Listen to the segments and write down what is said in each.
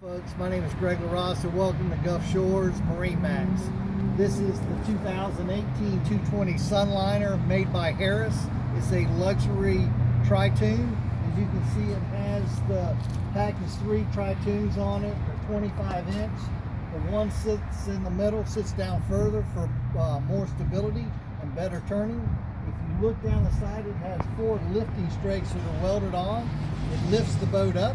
Folks, my name is Greg LaRosse and welcome to Gulf Shores MarineMax. This is the 2018 220 Sunliner made by Harris. It's a luxury tri-toon. As you can see, it has the package 3 tri-toons on it. They're 25 inch. The one sits in the middle, sits down further for more stability and better turning. If you look down the side, it has 4 lifting strakes that are welded on. It lifts the boat up.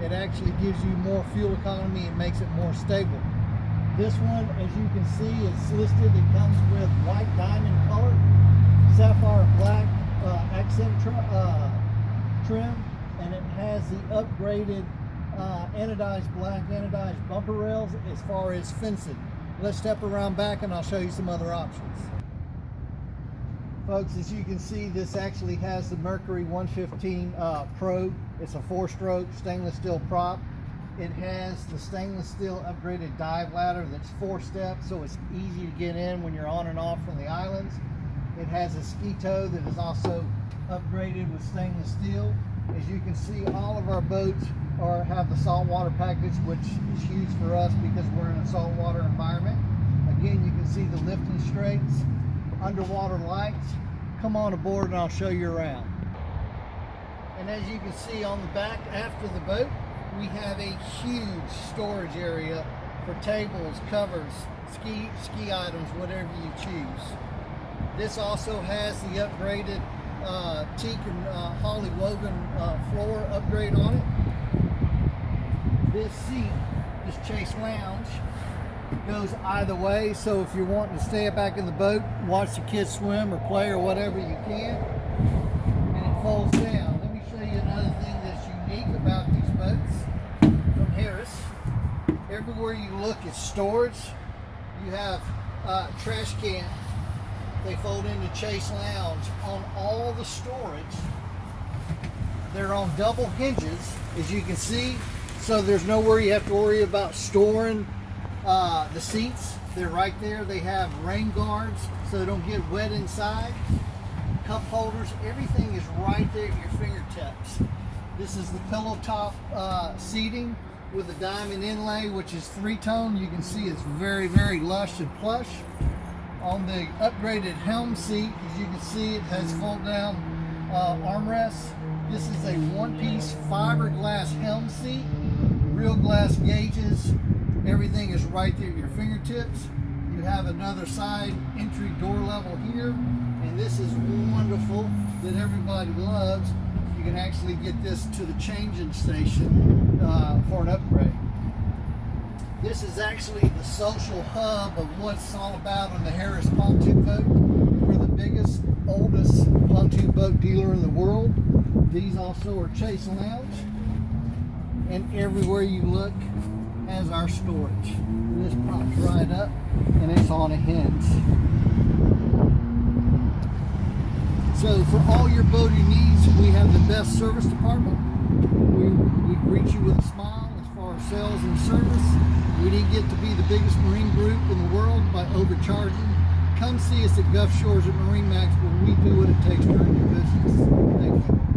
It actually gives you more fuel economy and makes it more stable. This one, as you can see, it's listed. It comes with white diamond color, sapphire black accent trim, and it has the upgraded anodized black anodized bumper rails as far as fencing. Let's step around back and I'll show you some other options. Folks, as you can see, this actually has the Mercury 115 Pro. It's a 4-stroke stainless steel prop. It has the stainless steel upgraded dive ladder that's 4 steps, so it's easy to get in when you're on and off from the islands. It has a ski tow that is also upgraded with stainless steel. As you can see, all of our boats have the saltwater package, which is huge for us because we're in a saltwater environment. Again, you can see the lifting strakes, underwater lights. Come on aboard and I'll show you around. And as you can see on the back after the boat, we have a huge storage area for tables, covers, ski items, whatever you choose. This also has the upgraded teak and holly woven floor upgrade on it. This seat, this Chase Lounge, goes either way, so if you're wanting to stay back in the boat, watch the kids swim or play or whatever, you can. And it folds down. Let me show you another thing that's unique about these boats from Harris. Everywhere you look at storage, you have trash can. They fold into Chase Lounge. On all the storage, they're on double hinges, as you can see, so there's nowhere you have to worry about storing the seats. They're right there. They have rain guards so they don't get wet inside. Cup holders, everything is right there at your fingertips. This is the pillow top seating with a diamond inlay, which is 3-tone. You can see it's very, very lush and plush. On the upgraded helm seat, as you can see, it has fold down armrests. This is a one-piece fiberglass helm seat, real glass gauges. Everything is right there at your fingertips. You have another side entry door level here, and this is wonderful that everybody loves. You can actually get this to the changing station for an upgrade. This is actually the social hub of what's all about on the Harris Pontoon boat. We're the biggest, oldest pontoon boat dealer in the world. These also are Chase Lounge, and everywhere you look has our storage. And this pops right up and it's on a hinge. So for all your boating needs, we have the best service department. We greet you with a smile as far as sales and service. We didn't get to be the biggest marine group in the world by overcharging. Come see us at Gulf Shores at MarineMax, where we do what it takes to earn your business. Thank you.